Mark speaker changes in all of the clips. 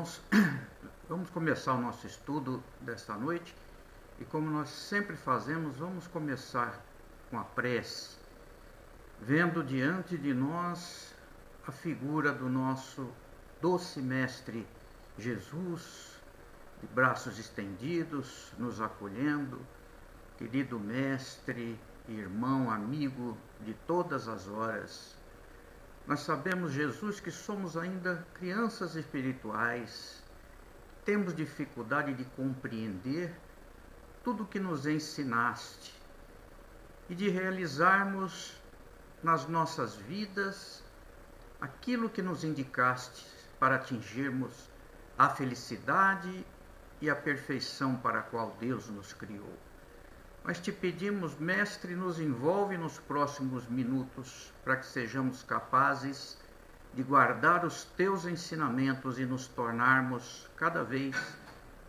Speaker 1: irmãos, vamos começar o nosso estudo desta noite e, como nós sempre fazemos, vamos começar com a prece, vendo diante de nós a figura do nosso doce Mestre Jesus, de braços estendidos, nos acolhendo, querido Mestre, irmão, amigo de todas as horas. Nós sabemos, Jesus, que somos ainda crianças espirituais, temos dificuldade de compreender tudo o que nos ensinaste e de realizarmos nas nossas vidas aquilo que nos indicaste para atingirmos a felicidade e a perfeição para a qual Deus nos criou. Mas te pedimos, Mestre, nos envolve nos próximos minutos para que sejamos capazes de guardar os teus ensinamentos e nos tornarmos cada vez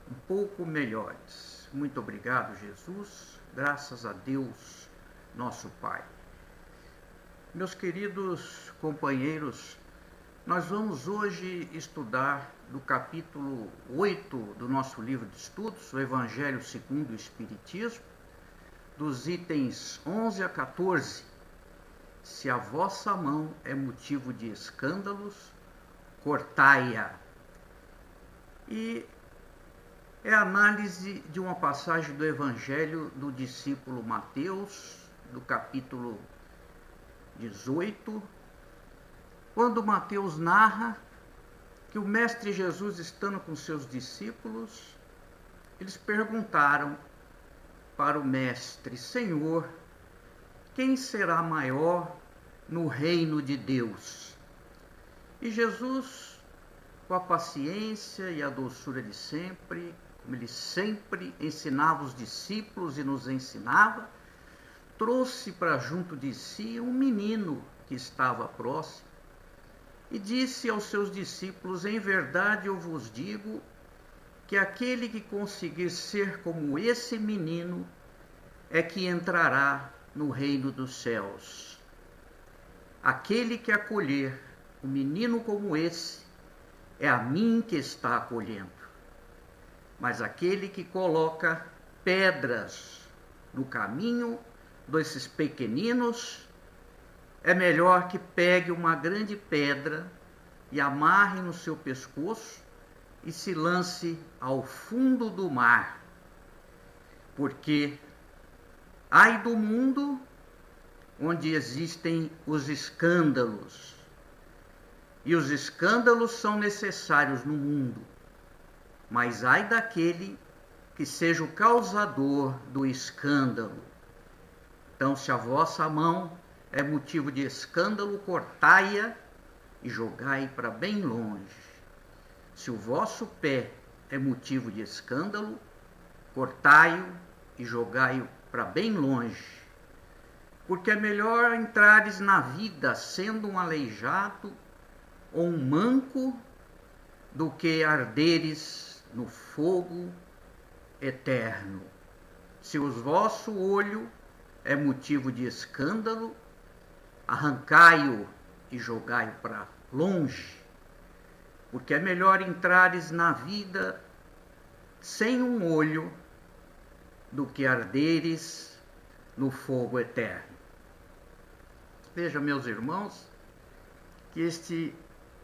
Speaker 1: um pouco melhores. Muito obrigado, Jesus. Graças a Deus, nosso Pai. Meus queridos companheiros, nós vamos hoje estudar do capítulo 8 do nosso livro de estudos, o Evangelho segundo o Espiritismo, dos itens 11 a 14. Se a vossa mão é motivo de escândalos, cortai-a. E é a análise de uma passagem do Evangelho do discípulo Mateus, do capítulo 18, quando Mateus narra que o Mestre Jesus, estando com seus discípulos, eles perguntaram para o Mestre: Senhor, quem será maior no reino de Deus? E Jesus, com a paciência e a doçura de sempre, como ele sempre ensinava os discípulos e nos ensinava, trouxe para junto de si um menino que estava próximo e disse aos seus discípulos: em verdade eu vos digo que aquele que conseguir ser como esse menino é que entrará no reino dos céus. Aquele que acolher um menino como esse é a mim que está acolhendo. Mas aquele que coloca pedras no caminho desses pequeninos é melhor que pegue uma grande pedra e amarre no seu pescoço e se lance ao fundo do mar, porque ai do mundo onde existem os escândalos, e os escândalos são necessários no mundo, mas ai daquele que seja o causador do escândalo. Então, se a vossa mão é motivo de escândalo, cortai-a e jogai para bem longe. Se o vosso pé é motivo de escândalo, cortai-o e jogai-o para bem longe. Porque é melhor entrares na vida sendo um aleijado ou um manco do que arderes no fogo eterno. Se o vosso olho é motivo de escândalo, arrancai-o e jogai-o para longe. Porque é melhor entrares na vida sem um olho do que arderes no fogo eterno. Veja, meus irmãos, que este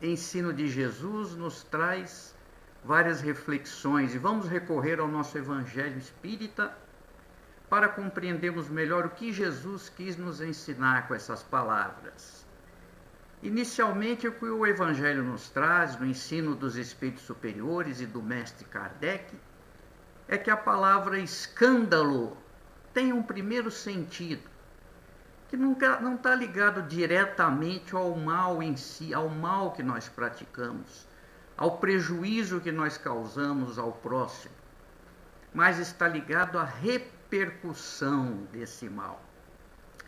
Speaker 1: ensino de Jesus nos traz várias reflexões e vamos recorrer ao nosso Evangelho Espírita para compreendermos melhor o que Jesus quis nos ensinar com essas palavras. Inicialmente, o que o Evangelho nos traz, no ensino dos Espíritos Superiores e do Mestre Kardec, é que a palavra escândalo tem um primeiro sentido, que não está ligado diretamente ao mal em si, ao mal que nós praticamos, ao prejuízo que nós causamos ao próximo, mas está ligado à repercussão desse mal.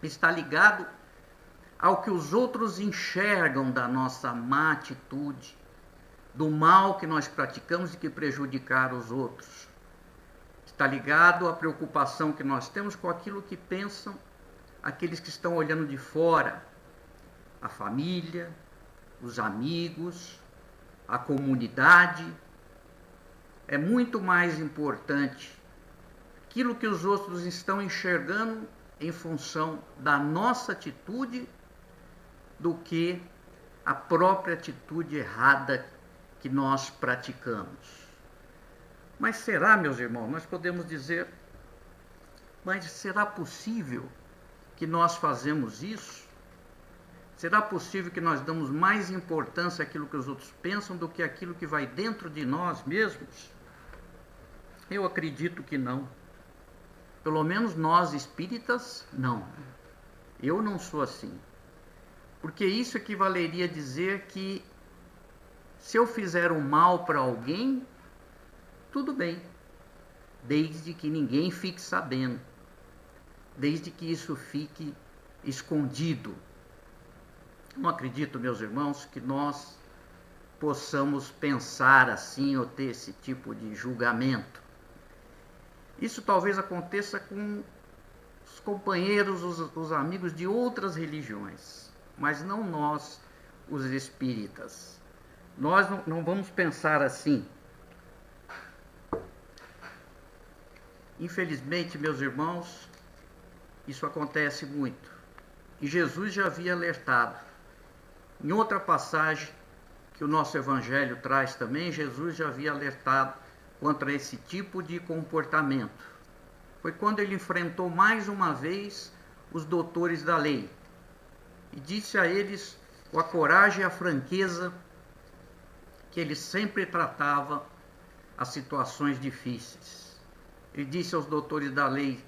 Speaker 1: Está ligado ao que os outros enxergam da nossa má atitude, do mal que nós praticamos e que prejudicar os outros. Está ligado à preocupação que nós temos com aquilo que pensam aqueles que estão olhando de fora, a família, os amigos, a comunidade, é muito mais importante aquilo que os outros estão enxergando em função da nossa atitude do que a própria atitude errada que nós praticamos. Mas será, meus irmãos, nós podemos dizer, mas será possível que nós fazemos isso? Será possível que nós damos mais importância àquilo que os outros pensam do que àquilo que vai dentro de nós mesmos? Eu acredito que não. Pelo menos nós espíritas, não. Eu não sou assim. Porque isso equivaleria a dizer que se eu fizer um mal para alguém, tudo bem, desde que ninguém fique sabendo, desde que isso fique escondido. Não acredito, meus irmãos, que nós possamos pensar assim ou ter esse tipo de julgamento. Isso talvez aconteça com os companheiros, os amigos de outras religiões, mas não nós, os espíritas. Nós não vamos pensar assim. Infelizmente, meus irmãos, isso acontece muito. E Jesus já havia alertado. Em outra passagem que o nosso Evangelho traz também, Jesus já havia alertado contra esse tipo de comportamento. Foi quando ele enfrentou mais uma vez os doutores da lei e disse a eles com a coragem e a franqueza que ele sempre tratava as situações difíceis. Ele disse aos doutores da lei: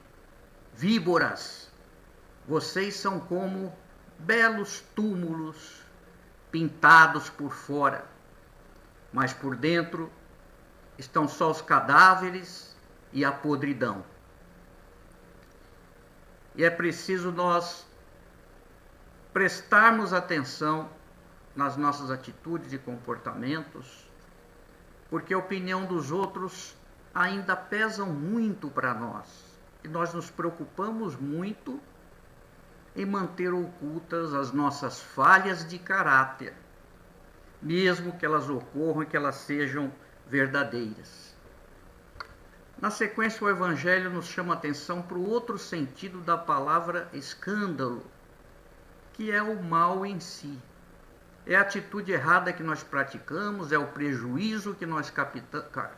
Speaker 1: víboras, vocês são como belos túmulos pintados por fora, mas por dentro estão só os cadáveres e a podridão. E é preciso nós prestarmos atenção nas nossas atitudes e comportamentos, porque a opinião dos outros ainda pesa muito para nós. E nós nos preocupamos muito em manter ocultas as nossas falhas de caráter, mesmo que elas ocorram e que elas sejam verdadeiras. Na sequência, o Evangelho nos chama a atenção para o outro sentido da palavra escândalo, que é o mal em si. É a atitude errada que nós praticamos, é o prejuízo que nós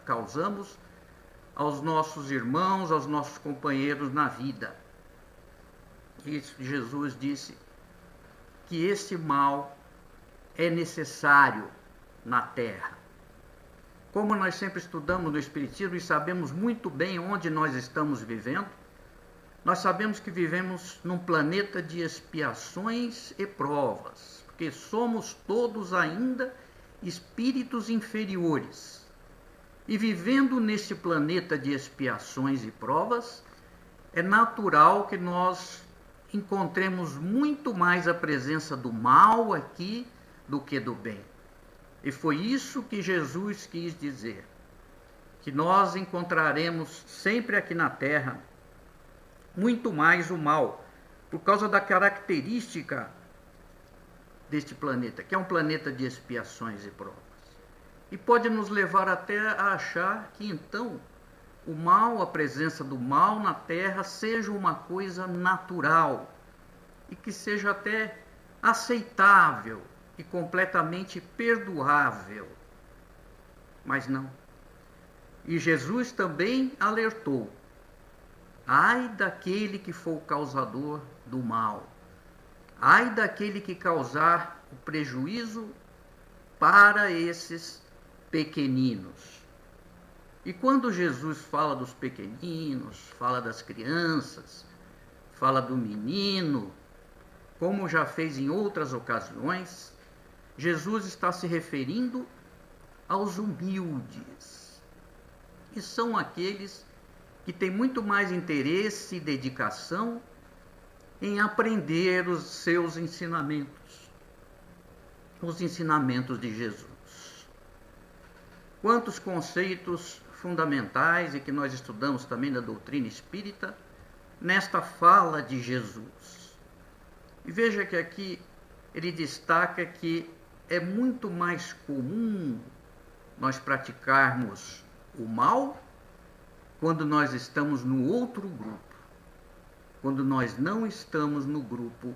Speaker 1: causamos aos nossos irmãos, aos nossos companheiros na vida. Isso, Jesus disse que esse mal é necessário na terra. Como nós sempre estudamos no Espiritismo e sabemos muito bem onde nós estamos vivendo, nós sabemos que vivemos num planeta de expiações e provas, porque somos todos ainda espíritos inferiores. E vivendo nesse planeta de expiações e provas, é natural que nós encontremos muito mais a presença do mal aqui do que do bem. E foi isso que Jesus quis dizer, que nós encontraremos sempre aqui na Terra muito mais o mal, por causa da característica deste planeta, que é um planeta de expiações e provas. E pode nos levar até a achar que então o mal, a presença do mal na Terra, seja uma coisa natural e que seja até aceitável e completamente perdoável. Mas não. E Jesus também alertou: ai daquele que for o causador do mal, ai daquele que causar o prejuízo para esses pequeninos. E quando Jesus fala dos pequeninos, fala das crianças, fala do menino, como já fez em outras ocasiões, Jesus está se referindo aos humildes, que são aqueles que têm muito mais interesse e dedicação em aprender os seus ensinamentos, os ensinamentos de Jesus. Quantos conceitos fundamentais e que nós estudamos também na doutrina espírita nesta fala de Jesus. E veja que aqui ele destaca que é muito mais comum nós praticarmos o mal quando nós estamos no outro grupo, quando nós não estamos no grupo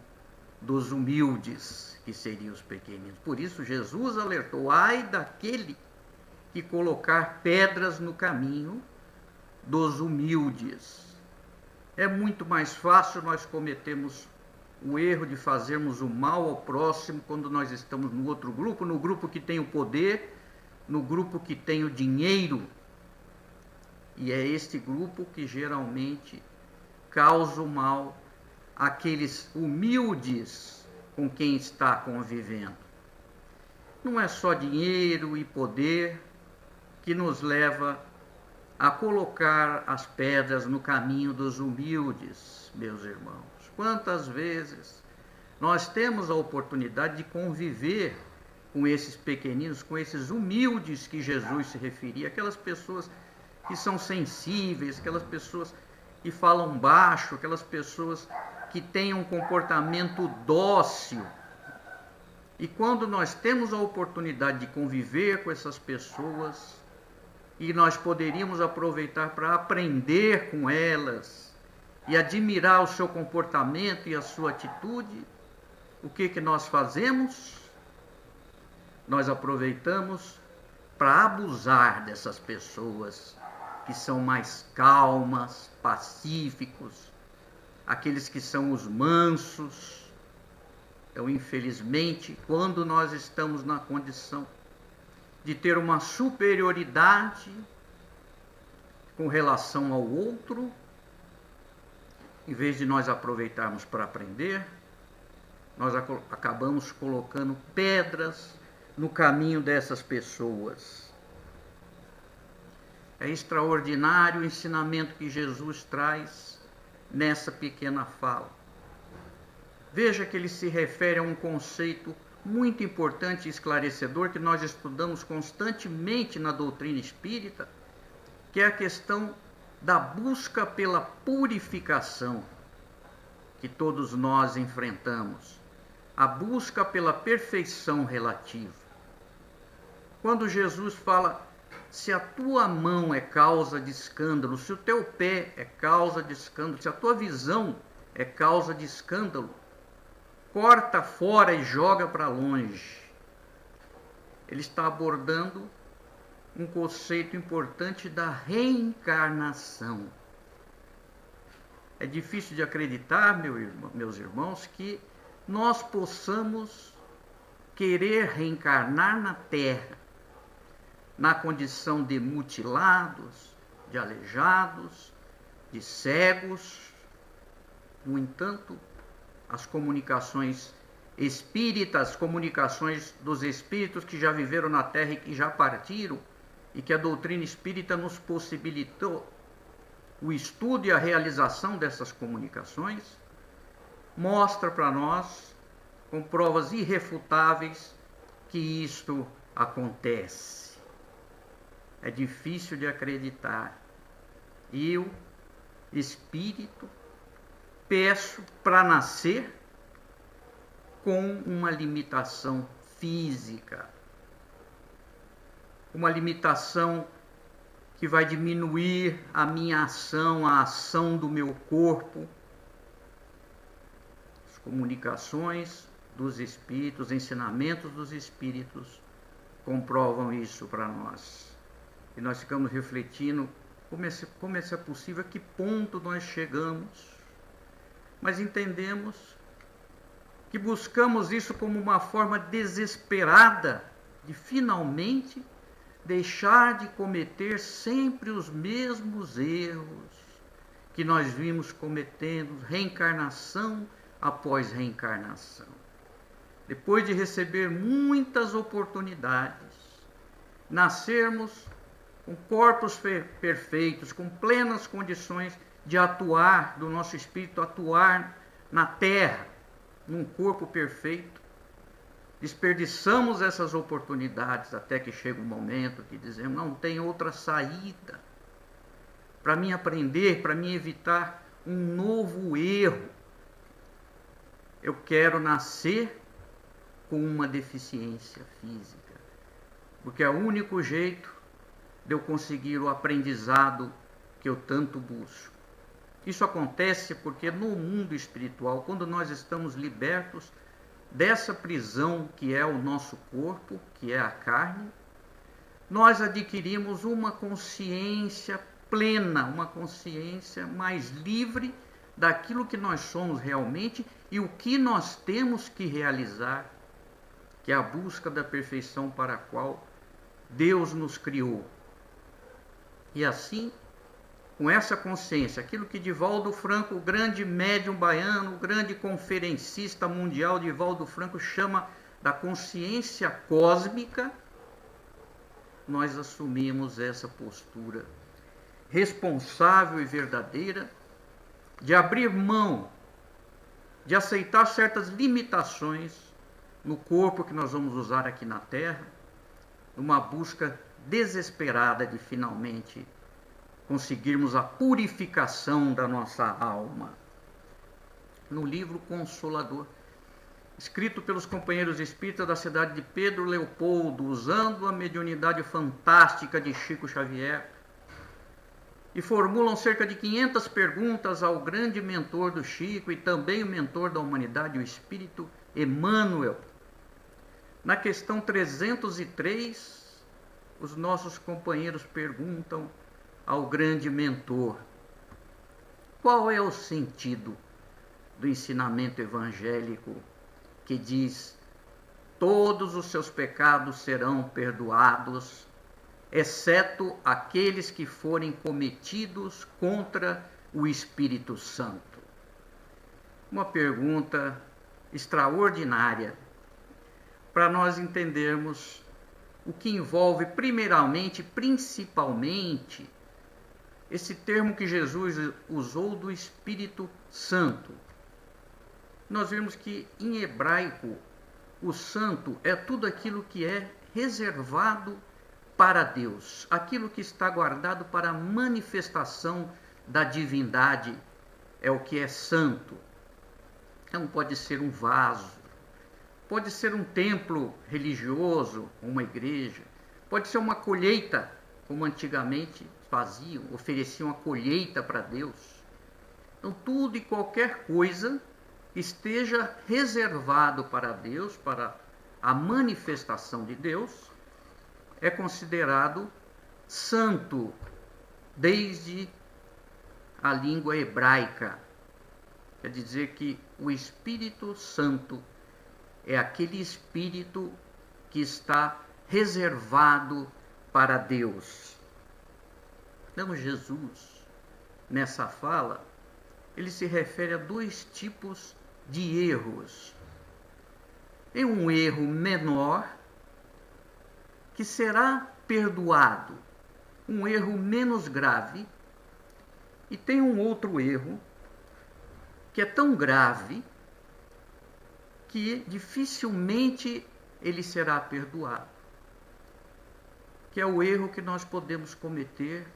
Speaker 1: dos humildes, que seriam os pequeninos. Por isso Jesus alertou: ai daquele que colocar pedras no caminho dos humildes. É muito mais fácil nós cometermos o erro de fazermos o mal ao próximo quando nós estamos no outro grupo, no grupo que tem o poder, no grupo que tem o dinheiro. E é este grupo que geralmente causa o mal àqueles humildes com quem está convivendo. Não é só dinheiro e poder que nos leva a colocar as pedras no caminho dos humildes, meus irmãos. Quantas vezes nós temos a oportunidade de conviver com esses pequeninos, com esses humildes que Jesus se referia, aquelas pessoas que são sensíveis, aquelas pessoas que falam baixo, aquelas pessoas que têm um comportamento dócil. E quando nós temos a oportunidade de conviver com essas pessoas, e nós poderíamos aproveitar para aprender com elas e admirar o seu comportamento e a sua atitude, o que nós fazemos? Nós aproveitamos para abusar dessas pessoas que são mais calmas, pacíficos, aqueles que são os mansos. Então, infelizmente, quando nós estamos na condição de ter uma superioridade com relação ao outro, em vez de nós aproveitarmos para aprender, nós acabamos colocando pedras no caminho dessas pessoas. É extraordinário o ensinamento que Jesus traz nessa pequena fala. Veja que ele se refere a um conceito muito importante e esclarecedor que nós estudamos constantemente na doutrina espírita, que é a questão da busca pela purificação que todos nós enfrentamos, a busca pela perfeição relativa. Quando Jesus fala: se a tua mão é causa de escândalo, se o teu pé é causa de escândalo, se a tua visão é causa de escândalo, corta fora e joga para longe. Ele está abordando um conceito importante da reencarnação. É difícil de acreditar, meus irmãos, que nós possamos querer reencarnar na Terra, na condição de mutilados, de aleijados, de cegos. No entanto, as comunicações espíritas, as comunicações dos espíritos que já viveram na Terra e que já partiram, e que a doutrina espírita nos possibilitou o estudo e a realização dessas comunicações, mostra para nós, com provas irrefutáveis, que isto acontece. É difícil de acreditar. Eu, espírito, peço para nascer com uma limitação física, uma limitação que vai diminuir a minha ação, a ação do meu corpo. As comunicações dos espíritos, os ensinamentos dos espíritos comprovam isso para nós. E nós ficamos refletindo como é possível, a que ponto nós chegamos. Mas entendemos que buscamos isso como uma forma desesperada de finalmente deixar de cometer sempre os mesmos erros que nós vimos cometendo, reencarnação após reencarnação. Depois de receber muitas oportunidades, nascermos com corpos perfeitos, com plenas condições de atuar, do nosso espírito atuar na Terra, num corpo perfeito, desperdiçamos essas oportunidades até que chega um momento que dizemos: não tem outra saída para mim aprender, para mim evitar um novo erro. Eu quero nascer com uma deficiência física, porque é o único jeito de eu conseguir o aprendizado que eu tanto busco. Isso acontece porque no mundo espiritual, quando nós estamos libertos dessa prisão que é o nosso corpo, que é a carne, nós adquirimos uma consciência plena, uma consciência mais livre daquilo que nós somos realmente e o que nós temos que realizar, que é a busca da perfeição para a qual Deus nos criou. E assim, com essa consciência, aquilo que Divaldo Franco, o grande médium baiano, o grande conferencista mundial Divaldo Franco chama da consciência cósmica, nós assumimos essa postura responsável e verdadeira de abrir mão, de aceitar certas limitações no corpo que nós vamos usar aqui na Terra, numa busca desesperada de finalmente conseguirmos a purificação da nossa alma. No livro Consolador, escrito pelos companheiros espíritas da cidade de Pedro Leopoldo, usando a mediunidade fantástica de Chico Xavier, e formulam cerca de 500 perguntas ao grande mentor do Chico e também o mentor da humanidade, o Espírito Emmanuel. Na questão 303, os nossos companheiros perguntam ao grande mentor: qual é o sentido do ensinamento evangélico que diz: todos os seus pecados serão perdoados, exceto aqueles que forem cometidos contra o Espírito Santo? Uma pergunta extraordinária para nós entendermos o que envolve primeiramente, principalmente, esse termo que Jesus usou do Espírito Santo. Nós vemos que em hebraico o santo é tudo aquilo que é reservado para Deus, aquilo que está guardado para a manifestação da divindade é o que é santo. Então pode ser um vaso, pode ser um templo religioso, uma igreja, pode ser uma colheita, como antigamente faziam, ofereciam a colheita para Deus. Então tudo e qualquer coisa esteja reservado para Deus, para a manifestação de Deus, é considerado santo desde a língua hebraica. Quer dizer que o Espírito Santo é aquele Espírito que está reservado para Deus. Então Jesus, nessa fala, ele se refere a dois tipos de erros. Tem um erro menor, que será perdoado, um erro menos grave, e tem um outro erro que é tão grave que dificilmente ele será perdoado, que é o erro que nós podemos cometer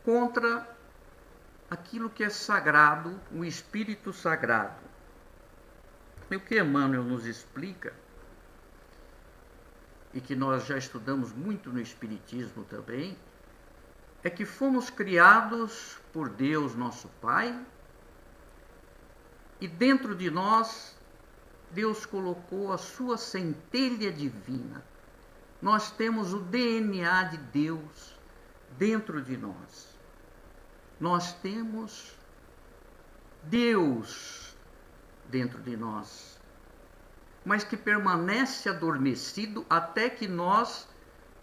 Speaker 1: contra aquilo que é sagrado, o Espírito Sagrado. E o que Emmanuel nos explica, e que nós já estudamos muito no Espiritismo também, é que fomos criados por Deus, nosso Pai, e dentro de nós, Deus colocou a sua centelha divina. Nós temos o DNA de Deus dentro de nós. Nós temos Deus dentro de nós, mas que permanece adormecido até que nós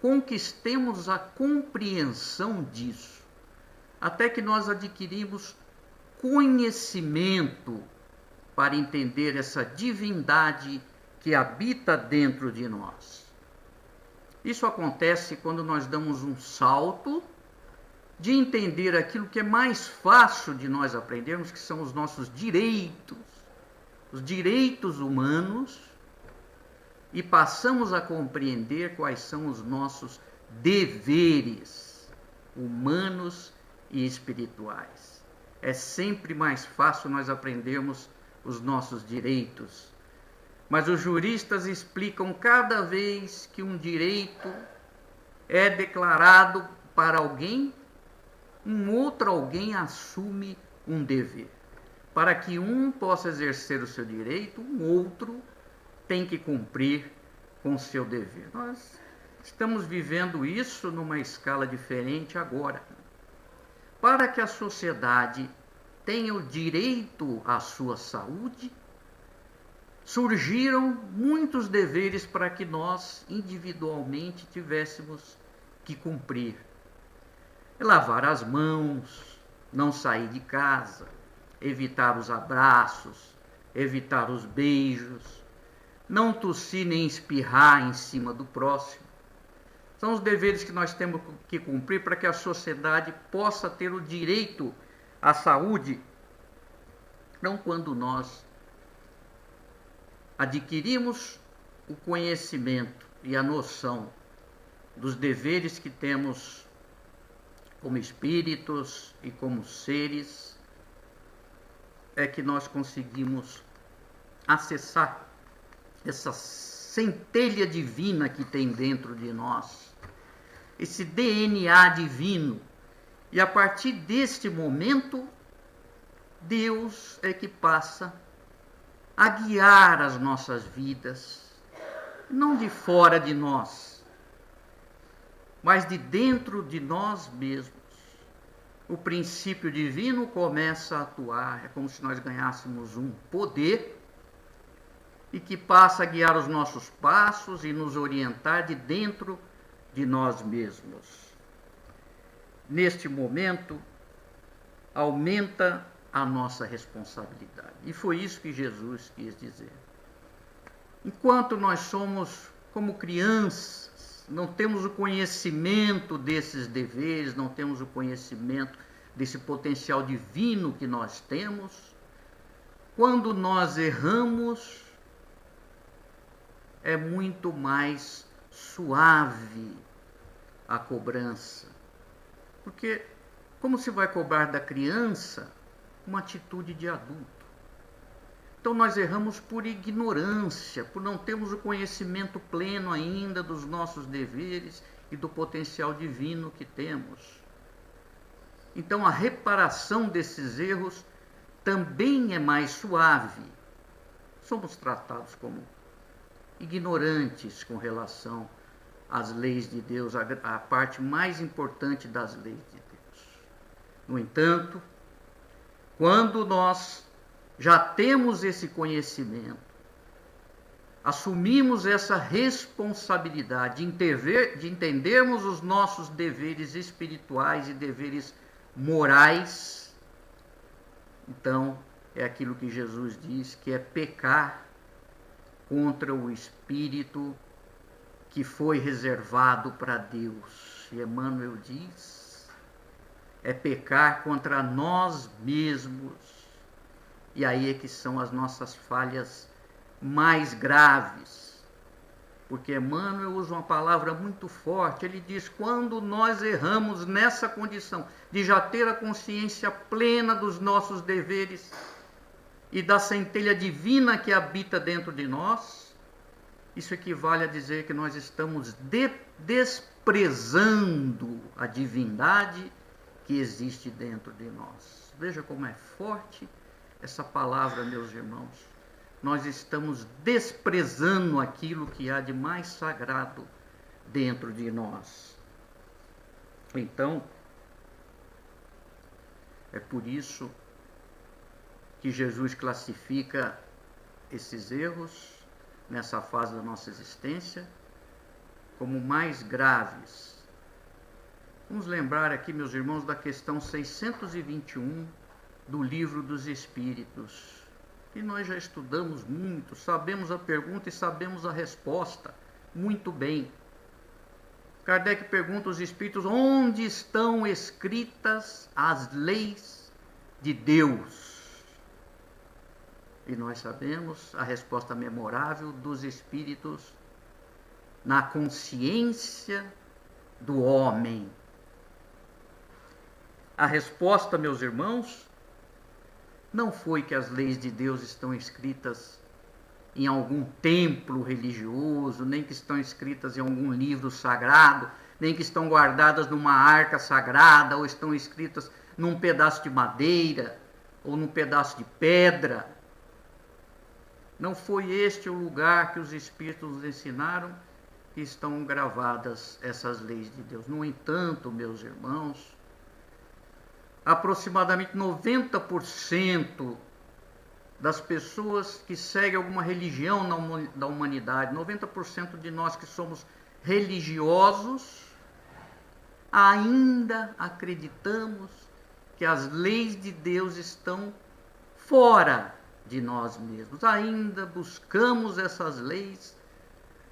Speaker 1: conquistemos a compreensão disso, até que nós adquirimos conhecimento para entender essa divindade que habita dentro de nós. Isso acontece quando nós damos um salto de entender aquilo que é mais fácil de nós aprendermos, que são os nossos direitos, os direitos humanos, e passamos a compreender quais são os nossos deveres humanos e espirituais. É sempre mais fácil nós aprendermos os nossos direitos, mas os juristas explicam cada vez que um direito é declarado para alguém, um outro alguém assume um dever. Para que um possa exercer o seu direito, um outro tem que cumprir com o seu dever. Nós estamos vivendo isso numa escala diferente agora. Para que a sociedade tenha o direito à sua saúde, surgiram muitos deveres para que nós individualmente tivéssemos que cumprir. Lavar as mãos, não sair de casa, evitar os abraços, evitar os beijos, não tossir nem espirrar em cima do próximo. São os deveres que nós temos que cumprir para que a sociedade possa ter o direito à saúde. Não quando nós adquirimos o conhecimento e a noção dos deveres que temos como espíritos e como seres, é que nós conseguimos acessar essa centelha divina que tem dentro de nós, esse DNA divino. E a partir deste momento, Deus é que passa a guiar as nossas vidas, não de fora de nós, mas de dentro de nós mesmos. O princípio divino começa a atuar, é como se nós ganhássemos um poder e que passa a guiar os nossos passos e nos orientar de dentro de nós mesmos. Neste momento, aumenta a nossa responsabilidade. E foi isso que Jesus quis dizer. Enquanto nós somos como crianças, não temos o conhecimento desses deveres, não temos o conhecimento desse potencial divino que nós temos, quando nós erramos, é muito mais suave a cobrança. Porque como se vai cobrar da criança uma atitude de adulto? Então nós erramos por ignorância, por não termos o conhecimento pleno ainda dos nossos deveres e do potencial divino que temos. Então a reparação desses erros também é mais suave. Somos tratados como ignorantes com relação às leis de Deus, a parte mais importante das leis de Deus. No entanto, quando nós já temos esse conhecimento, assumimos essa responsabilidade de entendermos os nossos deveres espirituais e deveres morais, então é aquilo que Jesus diz, que é pecar contra o Espírito que foi reservado para Deus. E Emmanuel diz, é pecar contra nós mesmos. E aí é que são as nossas falhas mais graves. Porque Emmanuel usa uma palavra muito forte. Ele diz, quando nós erramos nessa condição de já ter a consciência plena dos nossos deveres e da centelha divina que habita dentro de nós, isso equivale a dizer que nós estamos desprezando a divindade que existe dentro de nós. Veja como é forte essa palavra, meus irmãos. Nós estamos desprezando aquilo que há de mais sagrado dentro de nós. Então, é por isso que Jesus classifica esses erros nessa fase da nossa existência como mais graves. Vamos lembrar aqui, meus irmãos, da questão 621 do Livro dos Espíritos, que nós já estudamos muito, sabemos a pergunta e sabemos a resposta muito bem. Kardec pergunta aos espíritos onde estão escritas as leis de Deus. E nós sabemos a resposta memorável dos espíritos: na consciência do homem. A resposta, meus irmãos, não foi que as leis de Deus estão escritas em algum templo religioso, nem que estão escritas em algum livro sagrado, nem que estão guardadas numa arca sagrada, ou estão escritas num pedaço de madeira, ou num pedaço de pedra. Não foi este o lugar que os Espíritos nos ensinaram, que estão gravadas essas leis de Deus. No entanto, meus irmãos, aproximadamente 90% das pessoas que seguem alguma religião da humanidade, 90% de nós que somos religiosos, ainda acreditamos que as leis de Deus estão fora de nós mesmos. Ainda buscamos essas leis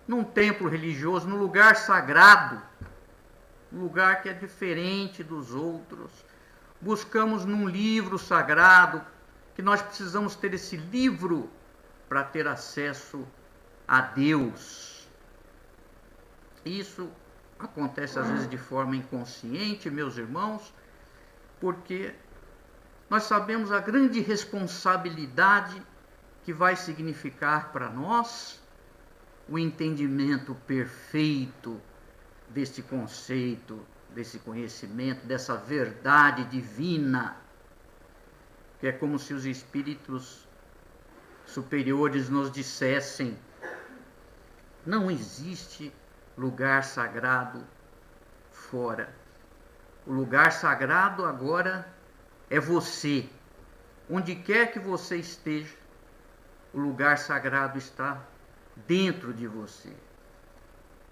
Speaker 1: num templo religioso, num lugar sagrado, um lugar que é diferente dos outros. Buscamos num livro sagrado, que nós precisamos ter esse livro para ter acesso a Deus. Isso acontece às vezes de forma inconsciente, meus irmãos, porque nós sabemos a grande responsabilidade que vai significar para nós o entendimento perfeito deste conceito, desse conhecimento, dessa verdade divina, que é como se os espíritos superiores nos dissessem: não existe lugar sagrado fora. O lugar sagrado agora é você. Onde quer que você esteja, o lugar sagrado está dentro de você.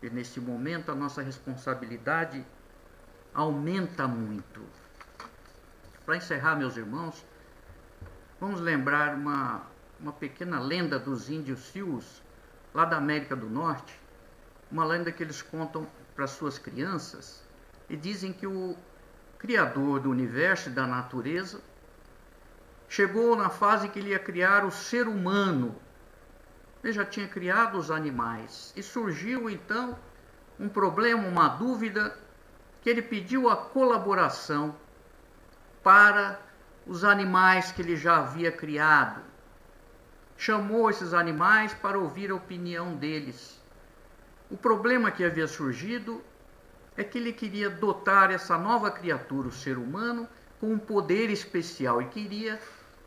Speaker 1: E neste momento a nossa responsabilidade aumenta muito. Para encerrar, meus irmãos, vamos lembrar uma pequena lenda dos índios Sioux, lá da América do Norte, uma lenda que eles contam para suas crianças, e dizem que o Criador do universo e da natureza chegou na fase que ele ia criar o ser humano. Ele já tinha criado os animais, e surgiu então um problema, uma dúvida, que ele pediu a colaboração para os animais que ele já havia criado. Chamou esses animais para ouvir a opinião deles. O problema que havia surgido é que ele queria dotar essa nova criatura, o ser humano, com um poder especial, e queria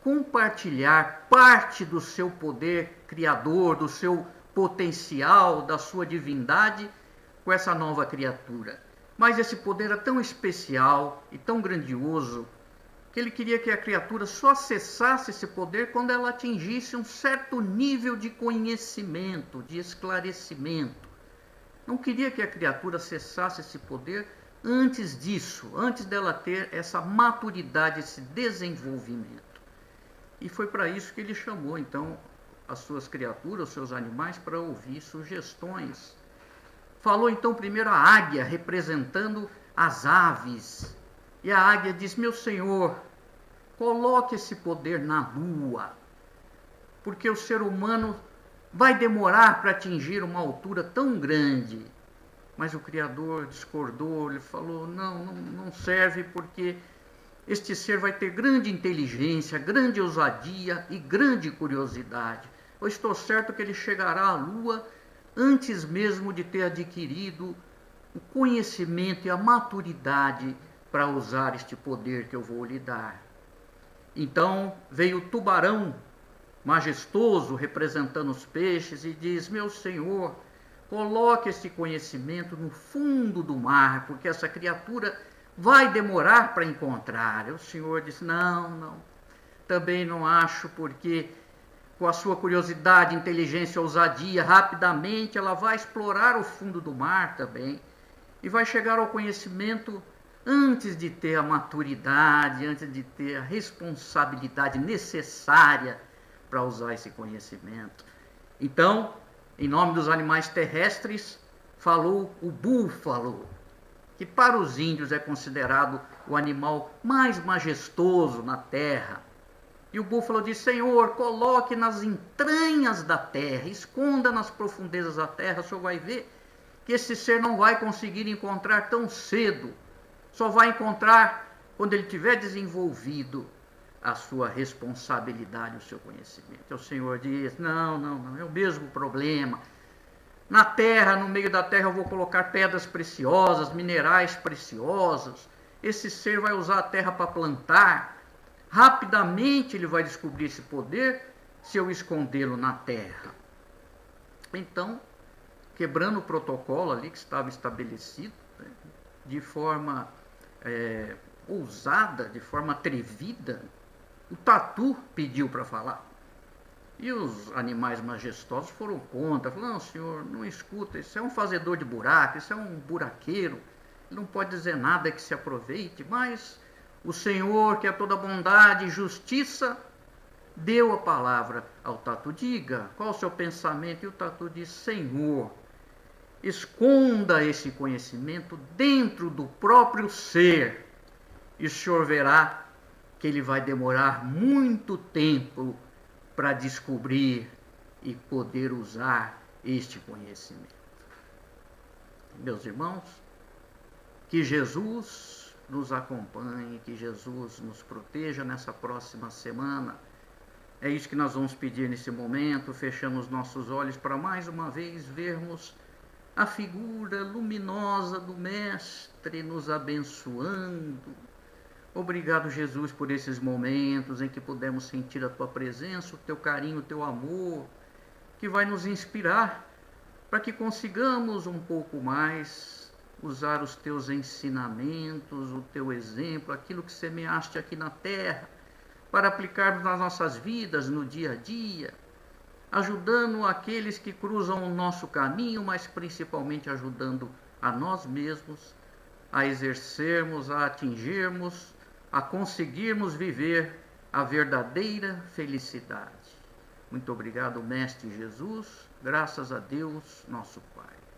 Speaker 1: compartilhar parte do seu poder criador, do seu potencial, da sua divindade com essa nova criatura. Mas esse poder era tão especial e tão grandioso que ele queria que a criatura só acessasse esse poder quando ela atingisse um certo nível de conhecimento, de esclarecimento. Não queria que a criatura acessasse esse poder antes disso, antes dela ter essa maturidade, esse desenvolvimento. E foi para isso que ele chamou, então, as suas criaturas, os seus animais, para ouvir sugestões. Falou, então, primeiro a águia, representando as aves. E a águia diz: meu senhor, coloque esse poder na lua, porque o ser humano vai demorar para atingir uma altura tão grande. Mas o Criador discordou, ele falou: não serve, porque este ser vai ter grande inteligência, grande ousadia e grande curiosidade. Eu estou certo que ele chegará à lua antes mesmo de ter adquirido o conhecimento e a maturidade para usar este poder que eu vou lhe dar. Então veio o tubarão, majestoso, representando os peixes, e diz: meu senhor, coloque esse conhecimento no fundo do mar, porque essa criatura vai demorar para encontrar. E o senhor disse: não, também não acho, porque com a sua curiosidade, inteligência, ousadia, rapidamente ela vai explorar o fundo do mar também, e vai chegar ao conhecimento antes de ter a maturidade, antes de ter a responsabilidade necessária para usar esse conhecimento. Então, em nome dos animais terrestres, falou o búfalo, que para os índios é considerado o animal mais majestoso na terra. E o búfalo diz: senhor, coloque nas entranhas da terra, esconda nas profundezas da terra, o senhor vai ver que esse ser não vai conseguir encontrar tão cedo, só vai encontrar quando ele tiver desenvolvido a sua responsabilidade, o seu conhecimento. E o senhor diz: não, é o mesmo problema. Na terra, no meio da terra, eu vou colocar pedras preciosas, minerais preciosos. Esse ser vai usar a terra para plantar. Rapidamente ele vai descobrir esse poder se eu escondê-lo na terra. Então, quebrando o protocolo ali que estava estabelecido, né, de forma ousada, de forma atrevida, o tatu pediu para falar. E os animais majestosos foram contra, falaram, não, senhor, não escuta, isso é um fazedor de buraco, isso é um buraqueiro, ele não pode dizer nada que se aproveite, mas o Senhor, que é toda bondade e justiça, deu a palavra ao tatu, diga, qual o seu pensamento? E o tatu disse, Senhor, esconda esse conhecimento dentro do próprio ser, e o senhor verá que ele vai demorar muito tempo para descobrir e poder usar este conhecimento. Meus irmãos, que Jesus nos acompanhe, que Jesus nos proteja nessa próxima semana. É isso que nós vamos pedir nesse momento, fechamos nossos olhos para mais uma vez vermos a figura luminosa do Mestre nos abençoando. Obrigado, Jesus, por esses momentos em que pudemos sentir a Tua presença, o Teu carinho, o Teu amor, que vai nos inspirar para que consigamos um pouco mais usar os Teus ensinamentos, o Teu exemplo, aquilo que semeaste aqui na terra, para aplicarmos nas nossas vidas, no dia a dia, ajudando aqueles que cruzam o nosso caminho, mas principalmente ajudando a nós mesmos a exercermos, a atingirmos, a conseguirmos viver a verdadeira felicidade. Muito obrigado, Mestre Jesus, graças a Deus, nosso Pai.